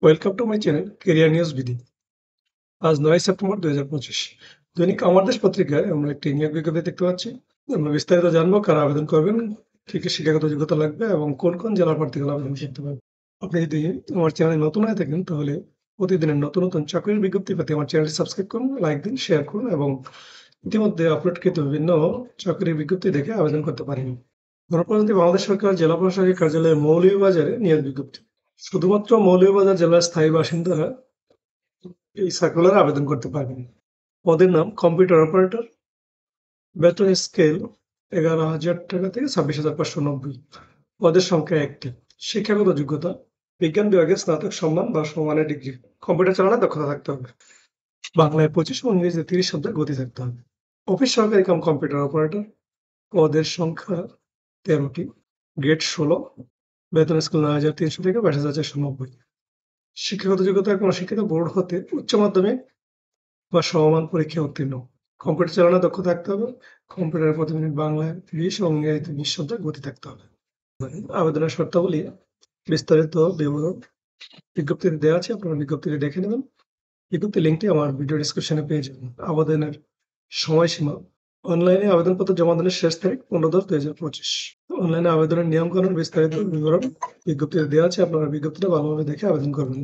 Welcome to my channel career news BD. আজ 9 September 2025। দৈনিক আমার দেশ পত্রিকায় আমরা একটি নিয়োগ বিজ্ঞপ্তি দেখতে পাচ্ছি। আমরা বিস্তারিত জানবো কারা আবেদন করবেন, কি কি শিক্ষাগত যোগ্যতা লাগবে এবং কোন কোন জেলার প্রার্থীরা আবেদন করতে পারবে। আপনি যদি আমার চ্যানেলে নতুন হয়ে থাকেন তাহলে প্রতিদিনের নতুন নতুন চাকরির বিজ্ঞপ্তি পেতে আমার চ্যানেলটি সাবস্ক্রাইব করুন, লাইক দিন, শেয়ার করুন এবং ইতিমধ্যে আপলোডকৃত বিভিন্ন চাকরির বিজ্ঞপ্তি দেখে আবেদন করতে পারেন। গণপ্রজাতন্ত্রী বাংলাদেশ সরকার জেলা প্রশাসকের কার্যালয়ে মৌলভীবাজারে নিয়োগ বিজ্ঞপ্তি। শুধুমাত্র মৌলভীবাজার জেলার স্থায়ী বাসিন্দারা এই সার্কুলারে আবেদন করতে পারবেন। পদের নাম কম্পিউটার অপারেটর। বেতন স্কেল 11,000 টাকা থেকে 26,590। পদের সংখ্যা 1টি। শিক্ষাগত যোগ্যতা বিজ্ঞান বিভাগে স্নাতক সম্মান বা সমমানের ডিগ্রি। কম্পিউটার চালানোর দক্ষতা থাকতে হবে। বাংলায় 25 ও ইংরেজিতে 30 শব্দের গতি থাকতে হবে। অফিস সহকারী কাম কম্পিউটার অপারেটর। পদের সংখ্যা 13টি। গ্রেড 16। বেতন স্কেল 9,300 থেকে 22,490। শিক্ষাগত যোগ্যতা কোনো শিক্ষিত বোর্ড হতে উচ্চ মাধ্যমিক বা সমমান পরীক্ষায় উত্তীর্ণ। কম্পিউটার চালানোর দক্ষতা থাকতে হবে। কম্পিউটারে প্রতি মিনিট বাংলায় 20 এবং ইংরেজিতে 20 শব্দের গতি থাকতে হবে। আবেদনের শর্তাবলী বিস্তারিত বিবরণ বিজ্ঞপ্তিতে দেওয়া আছে, আপনারা বিজ্ঞপ্তিটি দেখে নেবেন। বিজ্ঞপ্তির লিঙ্কটি আমার ভিডিও ডেসক্রিপশনে পেয়ে যাবেন। আবেদনের সময়সীমা অনলাইনে আবেদনপত্র জমা দানের শেষ তারিখ 15/10/2025। অনলাইনে আবেদনের নিয়মকানুন বিস্তারিত বিবরণ বিজ্ঞপ্তিতে দেওয়া আছে, আপনারা বিজ্ঞপ্তিটা ভালোভাবে দেখে আবেদন করবেন।